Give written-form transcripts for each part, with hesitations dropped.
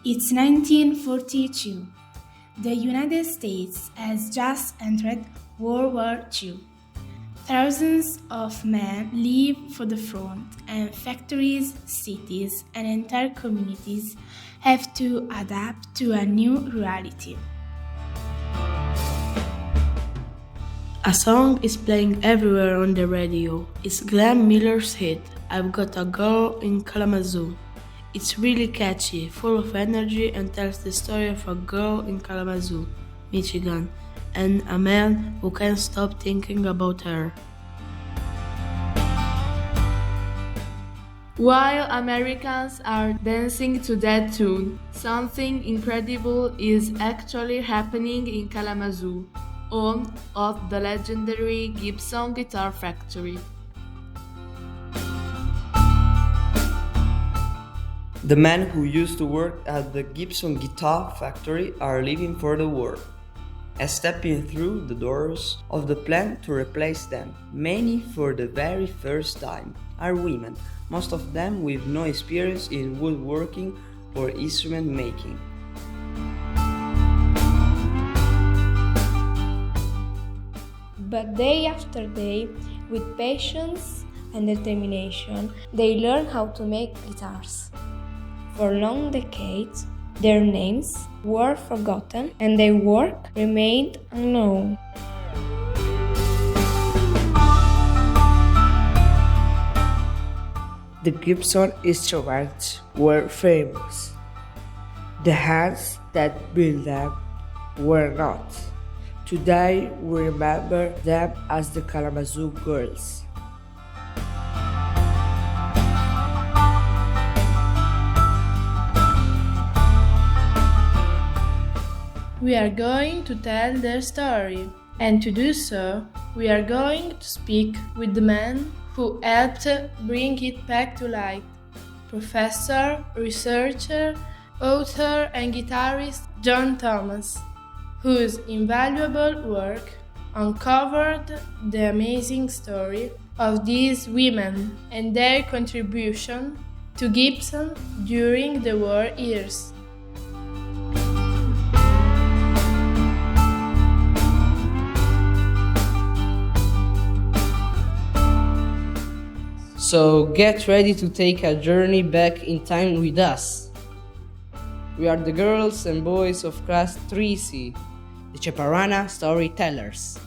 It's 1942. The United States has just entered World War II. Thousands of men leave for the front, and factories, cities, and entire communities have to adapt to a new reality. A song is playing everywhere on the radio. It's Glenn Miller's hit, I've Got a Girl in Kalamazoo. It's really catchy, full of energy, and tells the story of a girl in Kalamazoo, Michigan, and a man who can't stop thinking about her. While Americans are dancing to that tune, something incredible is actually happening in Kalamazoo, home of the legendary Gibson Guitar Factory. The men who used to work at the Gibson Guitar Factory are leaving for the war. As stepping through the doors of the plant to replace them, many for the very first time, are women, most of them with no experience in woodworking or instrument making. But day after day, with patience and determination, they learn how to make guitars. For long decades, their names were forgotten and their work remained unknown. The Gibson instruments were famous. The hands that built them were not. Today we remember them as the Kalamazoo Gals. We are going to tell their story, and to do so, we are going to speak with the man who helped bring it back to life. Professor, researcher, author, and guitarist John Thomas, whose invaluable work uncovered the amazing story of these women and their contribution to Gibson during the war years. So get ready to take a journey back in time with us. We are the girls and boys of class 3C, the Ceparana Storytellers.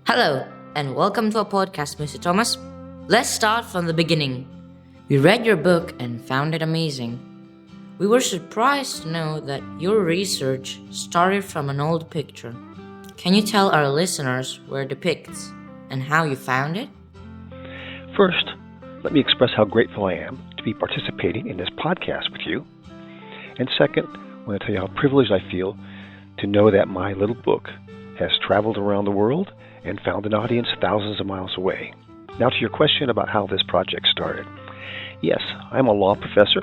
Hello, and welcome to our podcast, Mr. Thomas. Let's start from the beginning. We read your book and found it amazing. We were surprised to know that your research started from an old picture. Can you tell our listeners where it depicts and how you found it? First, let me express how grateful I am to be participating in this podcast with you. And second, I want to tell you how privileged I feel to know that my little book has traveled around the world and found an audience thousands of miles away. Now to your question about how this project started. Yes, I'm a law professor.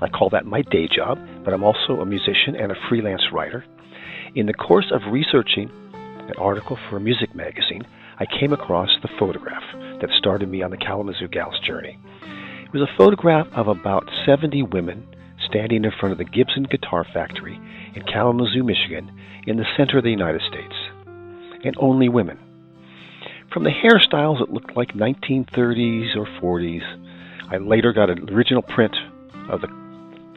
I call that my day job, but I'm also a musician and a freelance writer. In the course of researching an article for a music magazine, I came across the photograph that started me on the Kalamazoo Gals journey. It was a photograph of about 70 women standing in front of the Gibson Guitar Factory in Kalamazoo, Michigan, in the center of the United States. And only women. From the hairstyles, it looked like 1930s or 40s. I later got an original print of the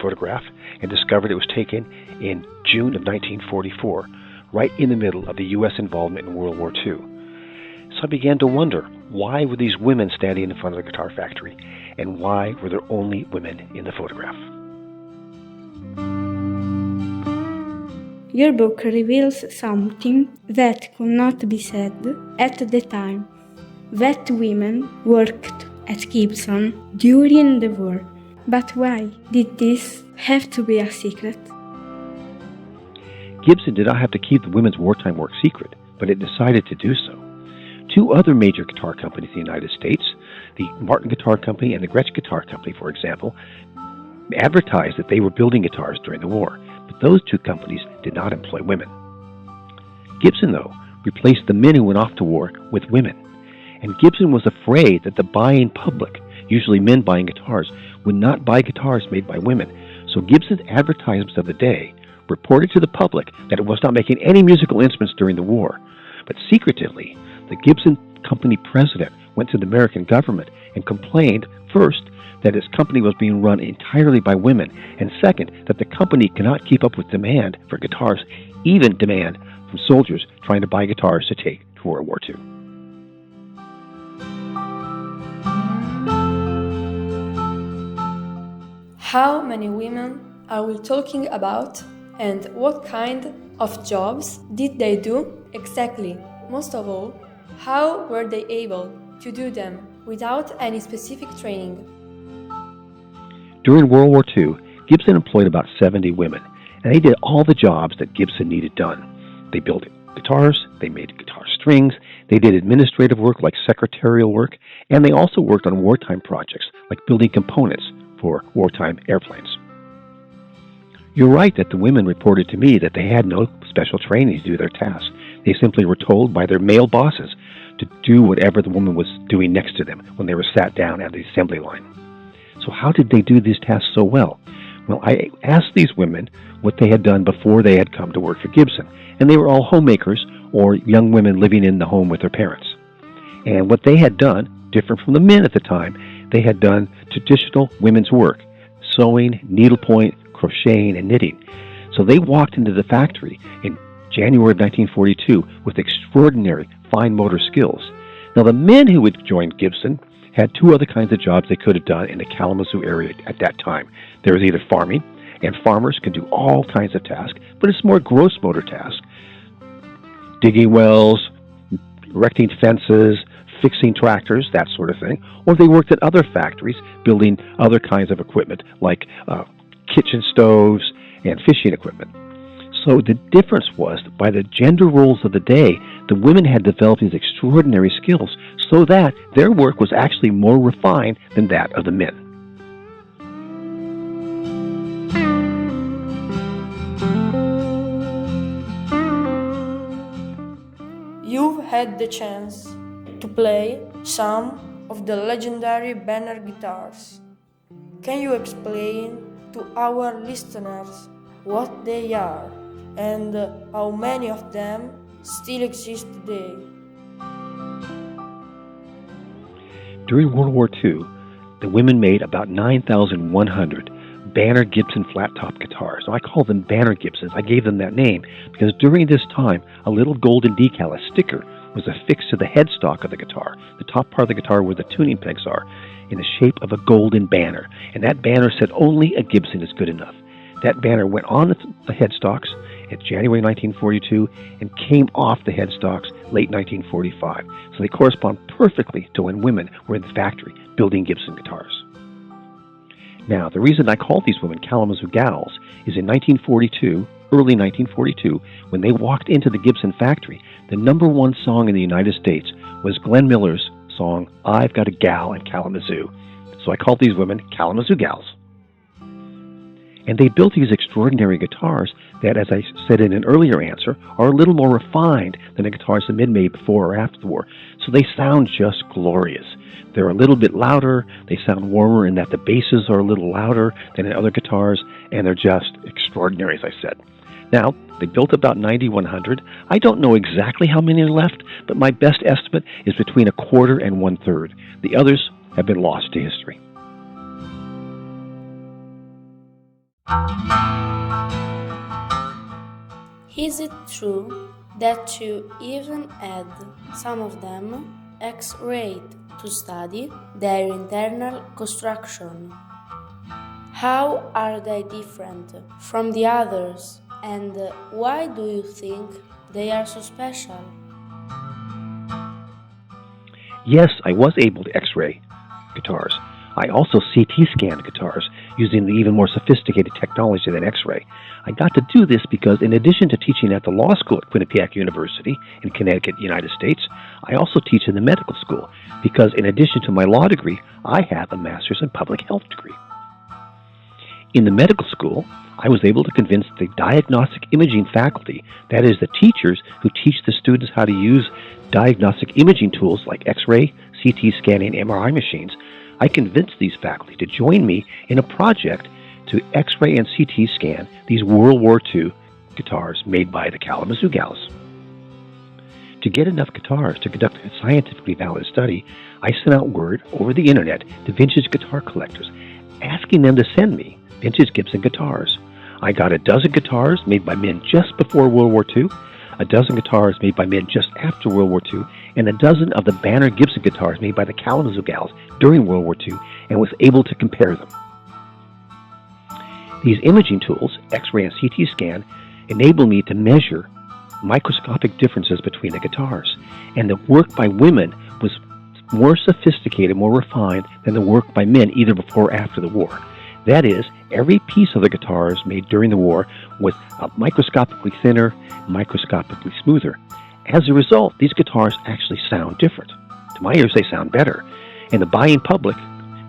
photograph and discovered it was taken in June of 1944, right in the middle of the U.S. involvement in World War II. So I began to wonder, why were these women standing in front of the guitar factory, and why were there only women in the photograph? Your book reveals something that could not be said at the time, that women worked at Gibson during the war. But why did this have to be a secret? Gibson did not have to keep the women's wartime work secret, but it decided to do so. Two other major guitar companies in the United States, the Martin Guitar Company and the Gretsch Guitar Company, for example, advertised that they were building guitars during the war, but those two companies did not employ women. Gibson, though, replaced the men who went off to war with women. And Gibson was afraid that the buying public, usually men buying guitars, would not buy guitars made by women. So Gibson's advertisements of the day reported to the public that it was not making any musical instruments during the war. But secretively, the Gibson company president went to the American government and complained, first, that his company was being run entirely by women, and second, that the company cannot keep up with demand for guitars, even demand from soldiers trying to buy guitars to take to World War II. How many women are we talking about, and what kind of jobs did they do exactly? Most of all, how were they able to do them without any specific training? During World War II, Gibson employed about 70 women, and they did all the jobs that Gibson needed done. They built guitars, they made guitar strings, they did administrative work like secretarial work, and they also worked on wartime projects like building components for wartime airplanes. You're right that the women reported to me that they had no special training to do their tasks. They simply were told by their male bosses to do whatever the woman was doing next to them when they were sat down at the assembly line. So how did they do these tasks so well? Well, I asked these women what they had done before they had come to work for Gibson, and they were all homemakers or young women living in the home with their parents. And what they had done, different from the men at the time, they had done traditional women's work, sewing, needlepoint, crocheting, and knitting. So they walked into the factory in January of 1942 with extraordinary fine motor skills. Now, the men who had joined Gibson had two other kinds of jobs they could have done in the Kalamazoo area at that time. There was either farming, and farmers can do all kinds of tasks, but it's more gross motor tasks. Digging wells, erecting fences, fixing tractors, that sort of thing. Or they worked at other factories building other kinds of equipment like kitchen stoves and fishing equipment. So the difference was that by the gender roles of the day, the women had developed these extraordinary skills so that their work was actually more refined than that of the men. You've had the chance to play some of the legendary Banner guitars. Can you explain to our listeners what they are and how many of them still exist today? During World War II, the women made about 9,100 Banner Gibson flat-top guitars. Now, I call them Banner Gibsons. I gave them that name because during this time, a little golden decal, a sticker, was affixed to the headstock of the guitar, the top part of the guitar where the tuning pegs are, in the shape of a golden banner. And that banner said only a Gibson is good enough. That banner went on the headstocks in January 1942 and came off the headstocks late 1945. So they correspond perfectly to when women were in the factory building Gibson guitars. Now, the reason I call these women Kalamazoo Gals is in 1942, early 1942, when they walked into the Gibson factory, the number one song in the United States was Glenn Miller's song, I've Got a Gal in Kalamazoo. So I called these women Kalamazoo Gals. And they built these extraordinary guitars that, as I said in an earlier answer, are a little more refined than the guitars the men made before or after the war. So they sound just glorious. They're a little bit louder, they sound warmer in that the basses are a little louder than in other guitars, and they're just extraordinary, as I said. Now, they built about 9,100. I don't know exactly how many are left, but my best estimate is between a quarter and one-third. The others have been lost to history. Is it true that you even had some of them X-rayed to study their internal construction? How are they different from the others, and why do you think they are so special? Yes, I was able to X-ray guitars. I also CT scanned guitars using the even more sophisticated technology than X-ray. I got to do this because in addition to teaching at the law school at Quinnipiac University in Connecticut, United States, I also teach in the medical school because in addition to my law degree, I have a master's in public health degree. In the medical school, I was able to convince the diagnostic imaging faculty, that is, the teachers who teach the students how to use diagnostic imaging tools like X-ray, CT scanning, MRI machines, I convinced these faculty to join me in a project to X-ray and CT scan these World War II guitars made by the Kalamazoo Gals. To get enough guitars to conduct a scientifically valid study, I sent out word over the internet to vintage guitar collectors, asking them to send me vintage Gibson guitars. I got a dozen guitars made by men just before World War II, a dozen guitars made by men just after World War II, and a dozen of the Banner Gibson guitars made by the Kalamazoo Gals during World War II, and was able to compare them. These imaging tools, X-ray and CT scan, enable me to measure microscopic differences between the guitars, and the work by women was more sophisticated, more refined than the work by men either before or after the war. That is, every piece of the guitars made during the war was microscopically thinner, microscopically smoother. As a result, these guitars actually sound different. To my ears, they sound better. And the buying public,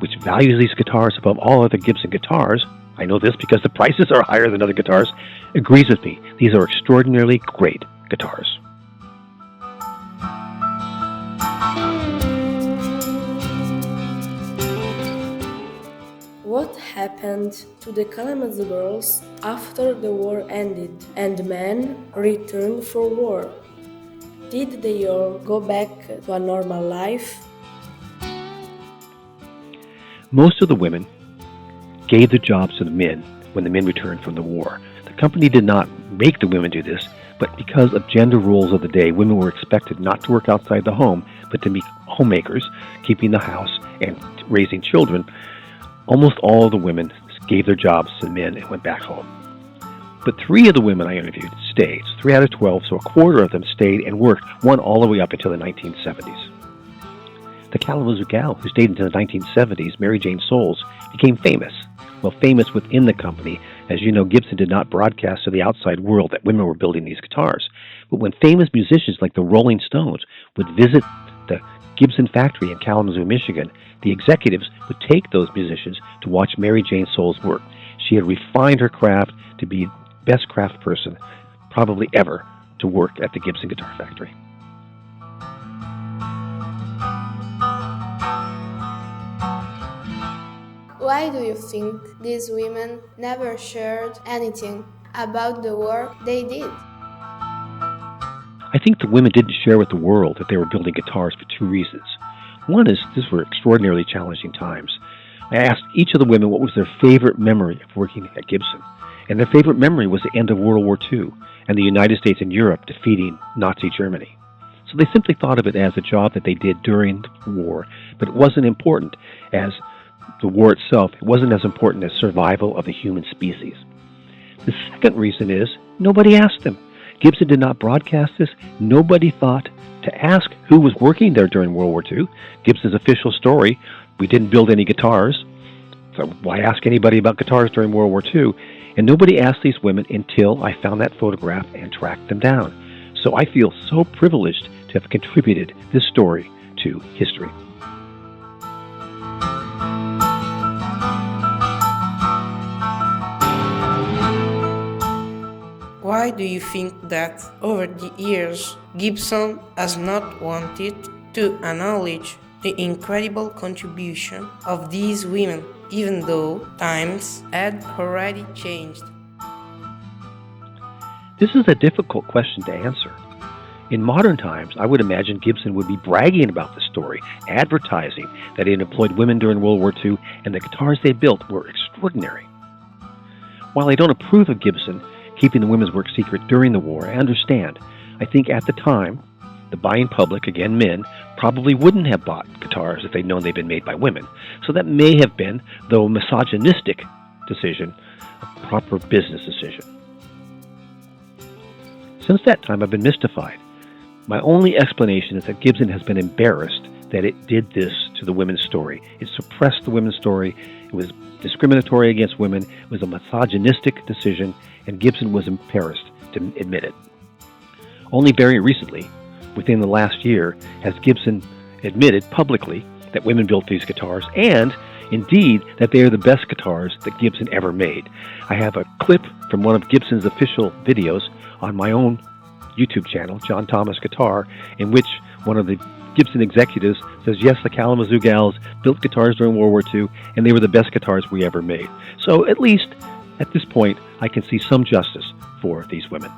which values these guitars above all other Gibson guitars, I know this because the prices are higher than other guitars, agrees with me. These are extraordinarily great guitars. What happened to the Kalamazoo girls after the war ended and men returned for war? Did they all go back to a normal life? Most of the women gave their jobs to the men when the men returned from the war. The company did not make the women do this, but because of gender roles of the day, women were expected not to work outside the home, but to be homemakers, keeping the house and raising children. Almost all of the women gave their jobs to the men and went back home. But 3 of the women I interviewed stayed. 3 out of 12, so a quarter of them stayed and worked, one all the way up until the 1970s. The Kalamazoo gal who stayed until the 1970s, Mary Jane Souls, became famous. Well, famous within the company. As you know, Gibson did not broadcast to the outside world that women were building these guitars. But when famous musicians like the Rolling Stones would visit the Gibson factory in Kalamazoo, Michigan, the executives would take those musicians to watch Mary Jane Souls work. She had refined her craft to be the best craft person probably ever to work at the Gibson Guitar Factory. Why do you think these women never shared anything about the work they did? I think the women didn't share with the world that they were building guitars for 2 reasons. One is these were extraordinarily challenging times. I asked each of the women what was their favorite memory of working at Gibson, and their favorite memory was the end of World War II and the United States and Europe defeating Nazi Germany. So they simply thought of it as a job that they did during the war, but it wasn't important as the war itself. It wasn't as important as survival of the human species. The second reason is nobody asked them. Gibson did not broadcast this. Nobody thought to ask who was working there during World War II. Gibson's official story, we didn't build any guitars, so why ask anybody about guitars during World War II? And nobody asked these women until I found that photograph and tracked them down. So I feel so privileged to have contributed this story to history. Why do you think that over the years Gibson has not wanted to acknowledge the incredible contribution of these women, even though times had already changed? This is a difficult question to answer. In modern times, I would imagine Gibson would be bragging about the story, advertising that it employed women during World War II and the guitars they built were extraordinary. While I don't approve of Gibson keeping the women's work secret during the war, I understand. I think at the time, the buying public, again men, probably wouldn't have bought guitars if they'd known they'd been made by women. So that may have been, though a misogynistic decision, a proper business decision. Since that time, I've been mystified. My only explanation is that Gibson has been embarrassed that it did this to the women's story. It suppressed the women's story. It was discriminatory against women. It was a misogynistic decision, and Gibson was embarrassed to admit it. Only very recently, within the last year, has Gibson admitted publicly that women built these guitars, and Indeed, that they are the best guitars that Gibson ever made. I have a clip from one of Gibson's official videos on my own YouTube channel, John Thomas Guitar, in which one of the Gibson executives says, yes, the Kalamazoo Gals built guitars during World War II, and they were the best guitars we ever made. So at least, at this point, I can see some justice for these women.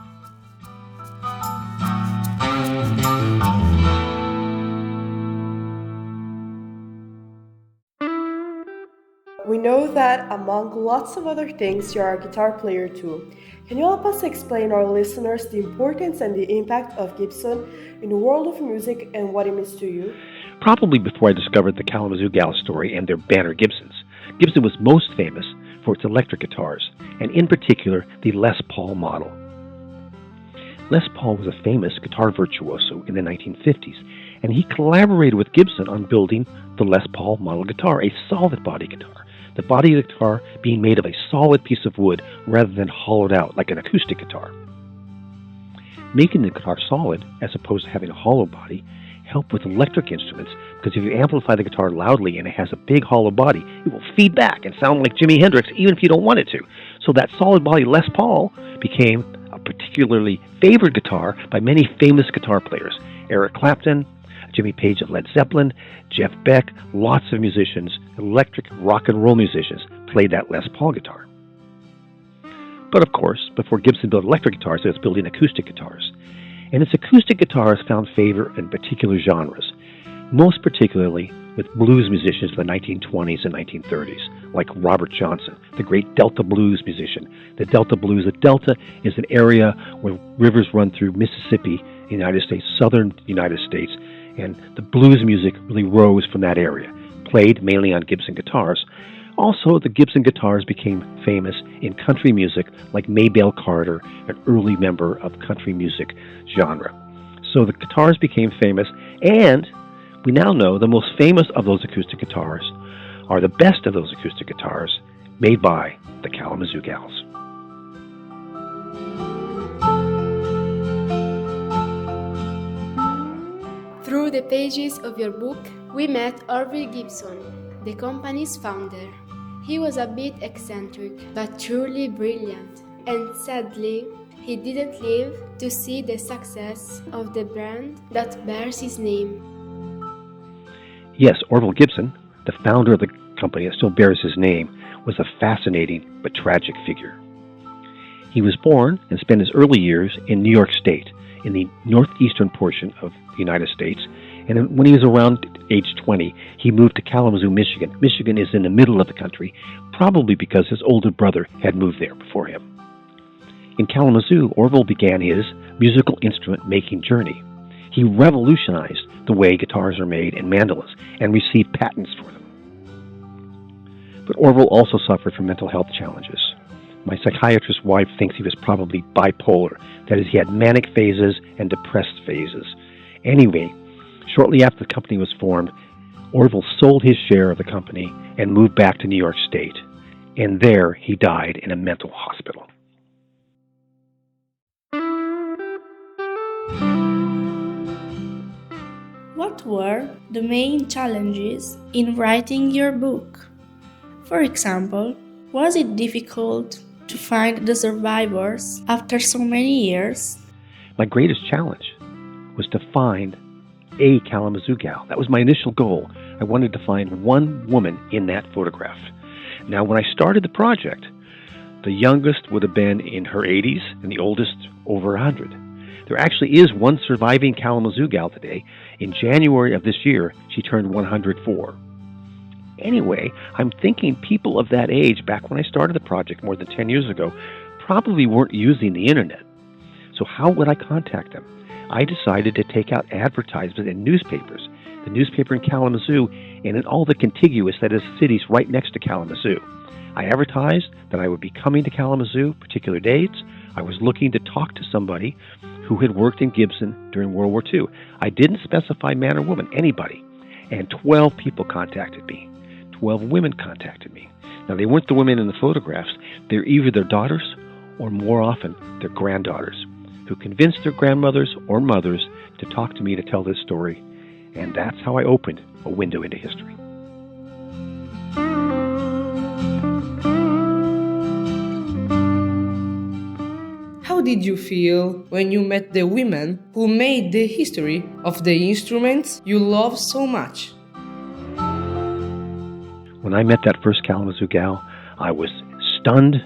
We know that, among lots of other things, you are a guitar player too. Can you help us explain our listeners the importance and the impact of Gibson in the world of music and what it means to you? Probably before I discovered the Kalamazoo Gals story and their banner Gibsons, Gibson was most famous for its electric guitars, and in particular, the Les Paul model. Les Paul was a famous guitar virtuoso in the 1950s, and he collaborated with Gibson on building the Les Paul model guitar, a solid body guitar. The body of the guitar being made of a solid piece of wood rather than hollowed out like an acoustic guitar. Making the guitar solid, as opposed to having a hollow body, helped with electric instruments, because if you amplify the guitar loudly and it has a big hollow body, it will feed back and sound like Jimi Hendrix even if you don't want it to. So that solid body Les Paul became a particularly favored guitar by many famous guitar players. Eric Clapton, Jimmy Page of Led Zeppelin, Jeff Beck, lots of musicians, electric rock and roll musicians, played that Les Paul guitar. But of course, before Gibson built electric guitars, it was building acoustic guitars. And its acoustic guitars found favor in particular genres, most particularly with blues musicians of the 1920s and 1930s, like Robert Johnson, the great Delta blues musician. The Delta blues, the Delta is an area where rivers run through Mississippi, United States, southern United States, and the blues music really rose from that area, played mainly on Gibson guitars. Also, the Gibson guitars became famous in country music, like Maybelle Carter, an early member of country music genre. So the guitars became famous, and we now know the most famous of those acoustic guitars are the best of those acoustic guitars made by the Kalamazoo Gals. Through the pages of your book, we met Orville Gibson, the company's founder. He was a bit eccentric, but truly brilliant, and sadly, he didn't live to see the success of the brand that bears his name. Yes, Orville Gibson, the founder of the company that still bears his name, was a fascinating but tragic figure. He was born and spent his early years in New York State, in the northeastern portion of the United States, and when he was around age 20, he moved to Kalamazoo, Michigan. Michigan is in the middle of the country, probably because his older brother had moved there before him. In Kalamazoo, Orville began his musical instrument-making journey. He revolutionized the way guitars are made and mandolins, and received patents for them. But Orville also suffered from mental health challenges. My psychiatrist wife thinks he was probably bipolar, that is, he had manic phases and depressed phases. Anyway, shortly after the company was formed, Orville sold his share of the company and moved back to New York State, and there he died in a mental hospital. What were the main challenges in writing your book? For example, was it difficult to find the survivors after so many years? My greatest challenge was to find a Kalamazoo gal. That was my initial goal. I wanted to find one woman in that photograph. Now, when I started the project, the youngest would have been in her 80s and the oldest over 100. There actually is one surviving Kalamazoo gal today. In January of this year, she turned 104. Anyway, I'm thinking people of that age, back when I started the project more than 10 years ago, probably weren't using the internet. So how would I contact them? I decided to take out advertisements in newspapers, the newspaper in Kalamazoo and in all the contiguous, that is, cities right next to Kalamazoo. I advertised that I would be coming to Kalamazoo particular dates. I was looking to talk to somebody who had worked in Gibson during World War II. I didn't specify man or woman, anybody. And 12 people contacted me. 12 women contacted me. Now, they weren't the women in the photographs. They're either their daughters or, more often, their granddaughters, who convinced their grandmothers or mothers to talk to me to tell this story. And that's how I opened a window into history. How did you feel when you met the women who made the history of the instruments you love so much? When I met that first Kalamazoo gal, I was stunned,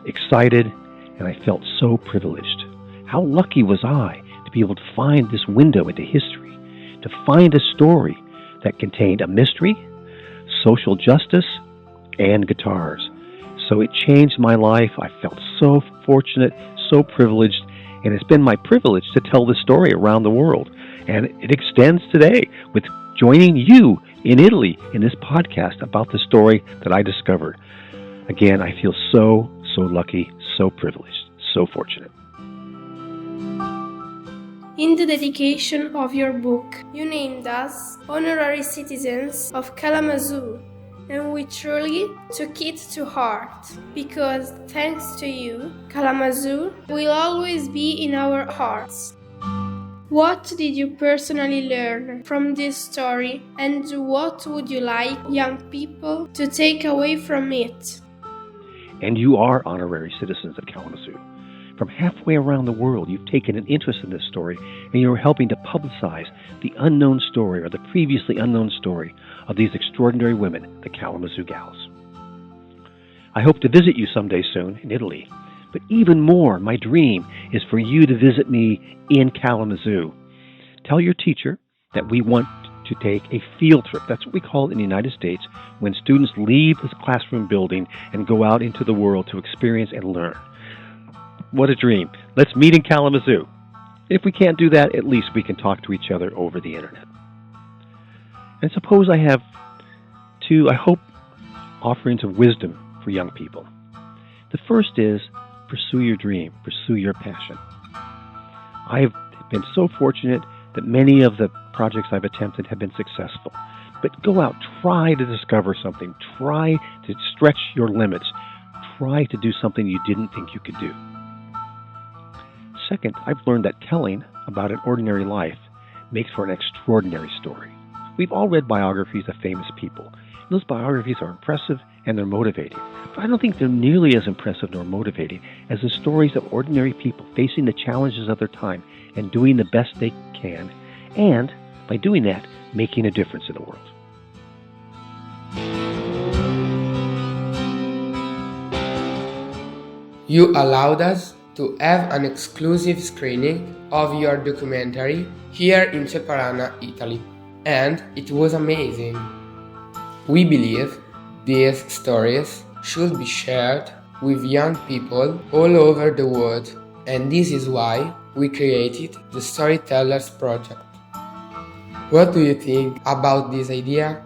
excited, and I felt so privileged. How lucky was I to be able to find this window into history, to find a story that contained a mystery, social justice, and guitars. So it changed my life. I felt so fortunate, so privileged, and it's been my privilege to tell this story around the world. And it extends today with joining you in Italy in this podcast about the story that I discovered. Again, I feel so lucky, so privileged, so fortunate. In the dedication of your book, you named us honorary citizens of Kalamazoo, and we truly took it to heart, because thanks to you, Kalamazoo will always be in our hearts. What did you personally learn from this story, and what would you like young people to take away from it? And you are honorary citizens of Kalamazoo. From halfway around the world, you've taken an interest in this story, and you're helping to publicize the unknown story or the previously unknown story of these extraordinary women, the Kalamazoo Gals. I hope to visit you someday soon in Italy, but even more, my dream is for you to visit me in Kalamazoo. Tell your teacher that we want to take a field trip. That's what we call it in the United States, when students leave this classroom building and go out into the world to experience and learn. What a dream. Let's meet in Kalamazoo. If we can't do that, at least we can talk to each other over the internet. And suppose I have two, I hope, offerings of wisdom for young people. The first is pursue your dream, pursue your passion. I have been so fortunate that many of the projects I've attempted have been successful. But go out, try to discover something, try to stretch your limits, try to do something you didn't think you could do. Second, I've learned that telling about an ordinary life makes for an extraordinary story. We've all read biographies of famous people. Those biographies are impressive and they're motivating. But I don't think they're nearly as impressive nor motivating as the stories of ordinary people facing the challenges of their time and doing the best they can, and by doing that, making a difference in the world. You allowed us to have an exclusive screening of your documentary here in Ceparana, Italy, and it was amazing. We believe these stories should be shared with young people all over the world, and this is why we created the Storytellers project. What do you think about this idea?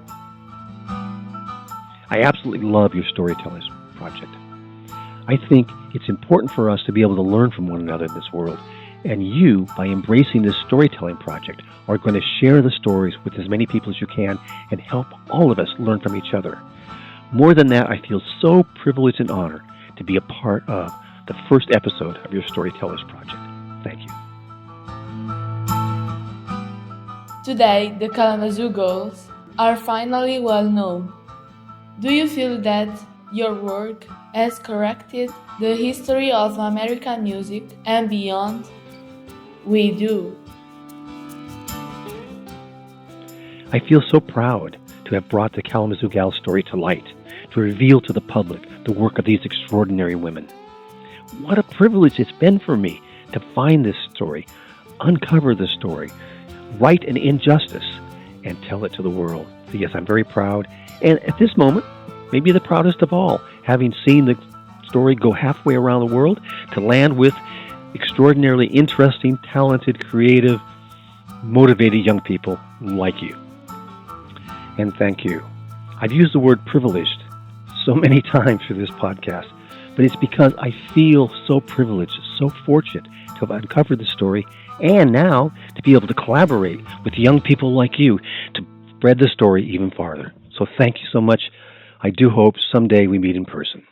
I absolutely love your Storytellers project. I think it's important for us to be able to learn from one another in this world. And you, by embracing this storytelling project, are going to share the stories with as many people as you can and help all of us learn from each other. More than that, I feel so privileged and honored to be a part of the first episode of your Storytellers project. Thank you. Today, the Kalamazoo Gals are finally well known. Do you feel that your work has corrected the history of American music and beyond? We do. I feel so proud to have brought the Kalamazoo Gals story to light, to reveal to the public the work of these extraordinary women. What a privilege it's been for me to find this story, uncover the story, right an injustice, and tell it to the world. So yes, I'm very proud, and at this moment, maybe the proudest of all, having seen the story go halfway around the world to land with extraordinarily interesting, talented, creative, motivated young people like you. And thank you. I've used the word privileged so many times for this podcast, but it's because I feel so privileged, so fortunate to have uncovered the story, and now to be able to collaborate with young people like you to spread the story even farther. So thank you so much. I do hope someday we meet in person.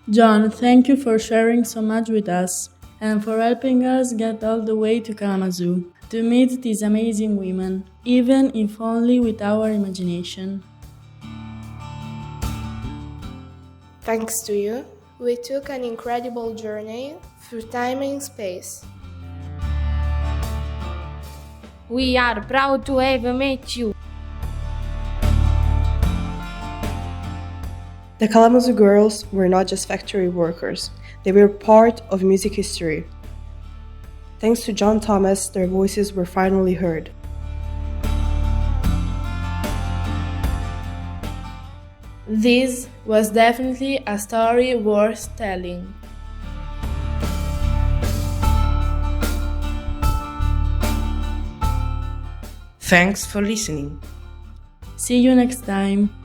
John, thank you for sharing so much with us and for helping us get all the way to Kalamazoo to meet these amazing women. even if only with our imagination. Thanks to you, we took an incredible journey through time and space. We are proud to have met you. The Kalamazoo Girls were not just factory workers, they were part of music history. Thanks to John Thomas, their voices were finally heard. This was definitely a story worth telling. Thanks for listening. See you next time.